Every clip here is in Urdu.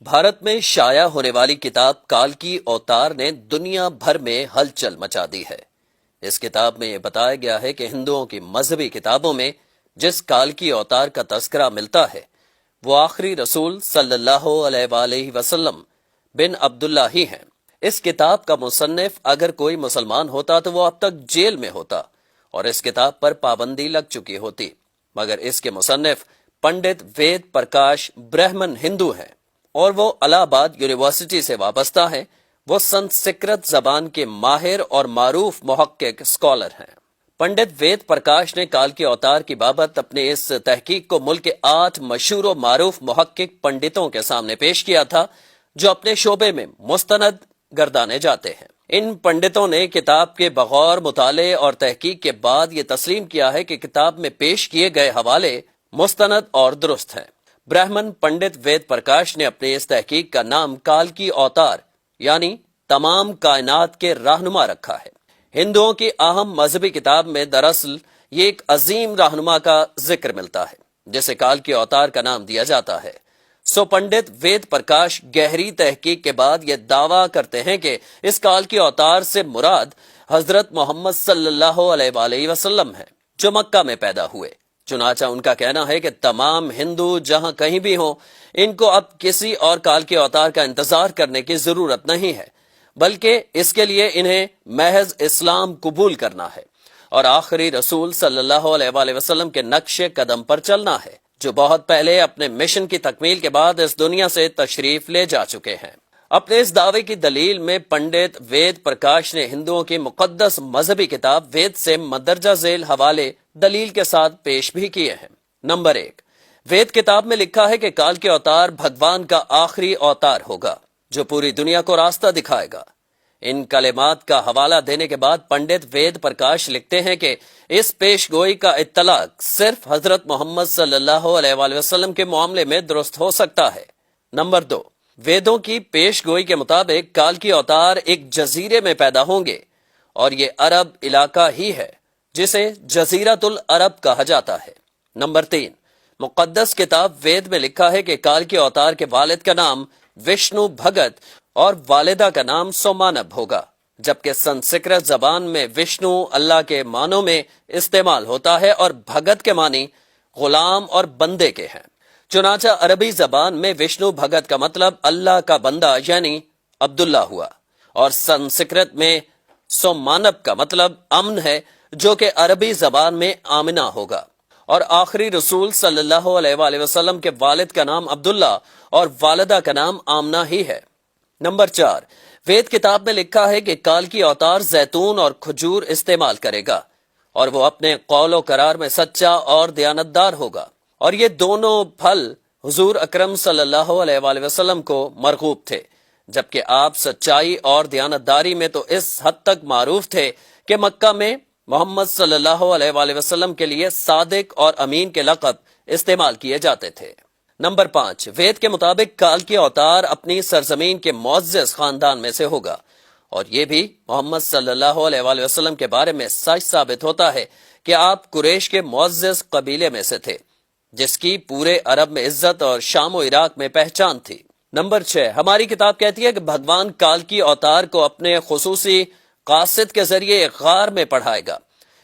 بھارت میں شائع ہونے والی کتاب کال کی اوتار نے دنیا بھر میں ہلچل مچا دی ہے۔ اس کتاب میں یہ بتایا گیا ہے کہ ہندوؤں کی مذہبی کتابوں میں جس کال کی اوتار کا تذکرہ ملتا ہے وہ آخری رسول صلی اللہ علیہ وآلہ وسلم بن عبداللہ ہی ہیں۔ اس کتاب کا مصنف اگر کوئی مسلمان ہوتا تو وہ اب تک جیل میں ہوتا اور اس کتاب پر پابندی لگ چکی ہوتی، مگر اس کے مصنف پنڈت وید پرکاش برہمن ہندو ہیں اور وہ الہ آباد یونیورسٹی سے وابستہ ہیں۔ وہ سنسکرت زبان کے ماہر اور معروف محقق اسکالر ہیں۔ پنڈت وید پرکاش نے کال کے اوتار کی بابت اپنے اس تحقیق کو ملک کے 8 مشہور و معروف محقق پنڈتوں کے سامنے پیش کیا تھا جو اپنے شعبے میں مستند گردانے جاتے ہیں۔ ان پنڈتوں نے کتاب کے بغور مطالعے اور تحقیق کے بعد یہ تسلیم کیا ہے کہ کتاب میں پیش کیے گئے حوالے مستند اور درست ہیں۔ برہمن پنڈت وید پرکاش نے اپنے اس تحقیق کا نام کال کی اوتار یعنی تمام کائنات کے رہنما رکھا ہے۔ ہندوؤں کی اہم مذہبی کتاب میں دراصل یہ ایک عظیم رہنما کا ذکر ملتا ہے جسے کال کی اوتار کا نام دیا جاتا ہے۔ سو پنڈت وید پرکاش گہری تحقیق کے بعد یہ دعویٰ کرتے ہیں کہ اس کال کی اوتار سے مراد حضرت محمد صلی اللہ علیہ وآلہ وسلم ہے جو مکہ میں پیدا ہوئے۔ چنانچہ ان کا کہنا ہے کہ تمام ہندو جہاں کہیں بھی ہوں ان کو اب کسی اور کال کے اوتار کا انتظار کرنے کی ضرورت نہیں ہے، بلکہ اس کے لیے انہیں محض اسلام قبول کرنا ہے اور آخری رسول صلی اللہ علیہ وآلہ وسلم کے نقش قدم پر چلنا ہے جو بہت پہلے اپنے مشن کی تکمیل کے بعد اس دنیا سے تشریف لے جا چکے ہیں۔ اپنے اس دعوے کی دلیل میں پنڈت وید پرکاش نے ہندوؤں کی مقدس مذہبی کتاب وید سے مندرجہ ذیل حوالے دلیل کے ساتھ پیش بھی کیے ہیں۔ نمبر 1، وید کتاب میں لکھا ہے کہ کال کے اوتار بھگوان کا آخری اوتار ہوگا جو پوری دنیا کو راستہ دکھائے گا۔ ان کلمات کا حوالہ دینے کے بعد پنڈت وید پرکاش لکھتے ہیں کہ اس پیش گوئی کا اطلاق صرف حضرت محمد صلی اللہ علیہ وآلہ وسلم کے معاملے میں درست ہو سکتا ہے۔ نمبر 2، ویدوں کی پیش گوئی کے مطابق کال کی اوتار ایک جزیرے میں پیدا ہوں گے اور یہ عرب علاقہ ہی ہے جسے جزیرۃ العرب کہا جاتا ہے۔ نمبر 3، مقدس کتاب وید میں لکھا ہے کہ کال کے اوتار کے والد کا نام وشنو بھگت اور والدہ کا نام سومانب ہوگا، جبکہ سنسکرت زبان میں وشنو اللہ کے معنوں میں استعمال ہوتا ہے اور بھگت کے معنی غلام اور بندے کے ہیں۔ چنانچہ عربی زبان میں وشنو بھگت کا مطلب اللہ کا بندہ یعنی عبداللہ ہوا اور سنسکرت میں سومانب کا مطلب امن ہے جو کہ عربی زبان میں آمنہ ہوگا، اور آخری رسول صلی اللہ علیہ وآلہ وسلم کے والد کا نام عبداللہ اور والدہ کا نام آمنہ ہی ہے۔ نمبر 4، وید کتاب میں لکھا ہے کہ کال کی اوتار زیتون اور کھجور استعمال کرے گا اور وہ اپنے قول و قرار میں سچا اور دیانتدار ہوگا، اور یہ دونوں پھل حضور اکرم صلی اللہ علیہ وآلہ وسلم کو مرغوب تھے، جبکہ آپ سچائی اور دیانتداری میں تو اس حد تک معروف تھے کہ مکہ میں محمد صلی اللہ علیہ وآلہ وسلم کے لیے صادق اور امین کے لقب استعمال کیے جاتے تھے۔ نمبر 5، وید کے مطابق کال کی اوتار اپنی سرزمین کے معزز خاندان میں سے ہوگا، اور یہ بھی محمد صلی اللہ علیہ وآلہ وسلم کے بارے میں سچ ثابت ہوتا ہے کہ آپ قریش کے معزز قبیلے میں سے تھے جس کی پورے عرب میں عزت اور شام و عراق میں پہچان تھی۔ نمبر 6، ہماری کتاب کہتی ہے کہ بھگوان کال کی اوتار کو اپنے خصوصی قاصد کے ذریعے ایک غار میں پڑھائے گا۔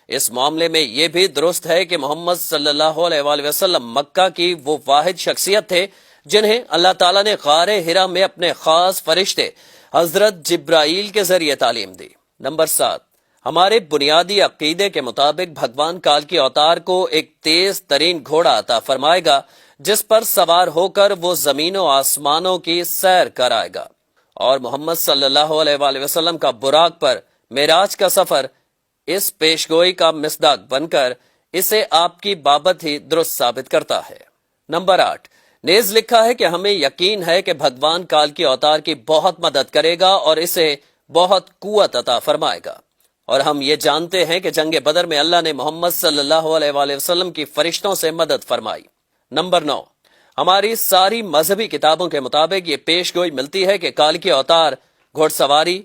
اس معاملے میں یہ بھی درست ہے کہ محمد صلی اللہ علیہ وآلہ وسلم مکہ کی وہ واحد شخصیت تھے جنہیں اللہ تعالیٰ نے غار حرا میں اپنے خاص فرشتے حضرت جبرائیل کے ذریعے تعلیم دی۔ نمبر 7، ہمارے بنیادی عقیدے کے مطابق بھگوان کال کی اوتار کو ایک تیز ترین گھوڑا عطا فرمائے گا جس پر سوار ہو کر وہ زمین و آسمانوں کی سیر کرائے گا، اور محمد صلی اللہ علیہ وآلہ وسلم کا براق پر معراج کا سفر اس پیشگوئی کا مصداق بن کر اسے آپ کی بابت ہی درست ثابت کرتا ہے۔ نمبر 8، نیز لکھا ہے کہ ہمیں یقین ہے کہ بھگوان کال کی اوتار کی بہت مدد کرے گا اور اسے بہت قوت عطا فرمائے گا، اور ہم یہ جانتے ہیں کہ جنگ بدر میں اللہ نے محمد صلی اللہ علیہ وآلہ وسلم کی فرشتوں سے مدد فرمائی۔ نمبر 9، ہماری ساری مذہبی کتابوں کے مطابق یہ پیش گوئی ملتی ہے کہ کال کی اوتار گھوڑ سواری،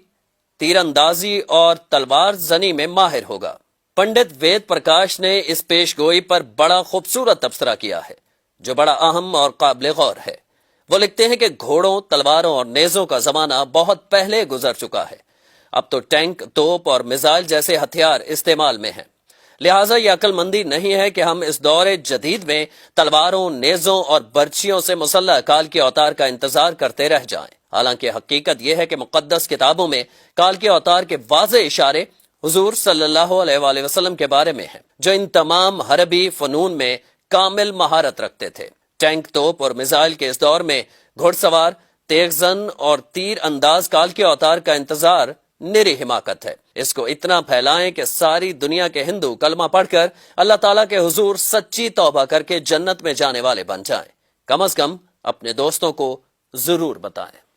تیر اندازی اور تلوار زنی میں ماہر ہوگا۔ پنڈت وید پرکاش نے اس پیش گوئی پر بڑا خوبصورت تبصرہ کیا ہے جو بڑا اہم اور قابل غور ہے۔ وہ لکھتے ہیں کہ گھوڑوں، تلواروں اور نیزوں کا زمانہ بہت پہلے گزر چکا ہے۔ اب تو ٹینک، توپ اور میزائل جیسے ہتھیار استعمال میں ہیں۔ لہٰذا یہ عقل مندی نہیں ہے کہ ہم اس دور جدید میں تلواروں، نیزوں اور برچھیوں سے مسلح کال کے اوتار کا انتظار کرتے رہ جائیں۔ حالانکہ حقیقت یہ ہے کہ مقدس کتابوں میں کال کے اوتار کے واضح اشارے حضور صلی اللہ علیہ وآلہ وسلم کے بارے میں ہیں، جو ان تمام حربی فنون میں کامل مہارت رکھتے تھے۔ ٹینک، توپ اور میزائل کے اس دور میں گھڑ سوار، تیز زن اور تیر انداز کال کے اوتار کا انتظار نری حماقت ہے۔ اس کو اتنا پھیلائیں کہ ساری دنیا کے ہندو کلمہ پڑھ کر اللہ تعالیٰ کے حضور سچی توبہ کر کے جنت میں جانے والے بن جائیں۔ کم از کم اپنے دوستوں کو ضرور بتائیں۔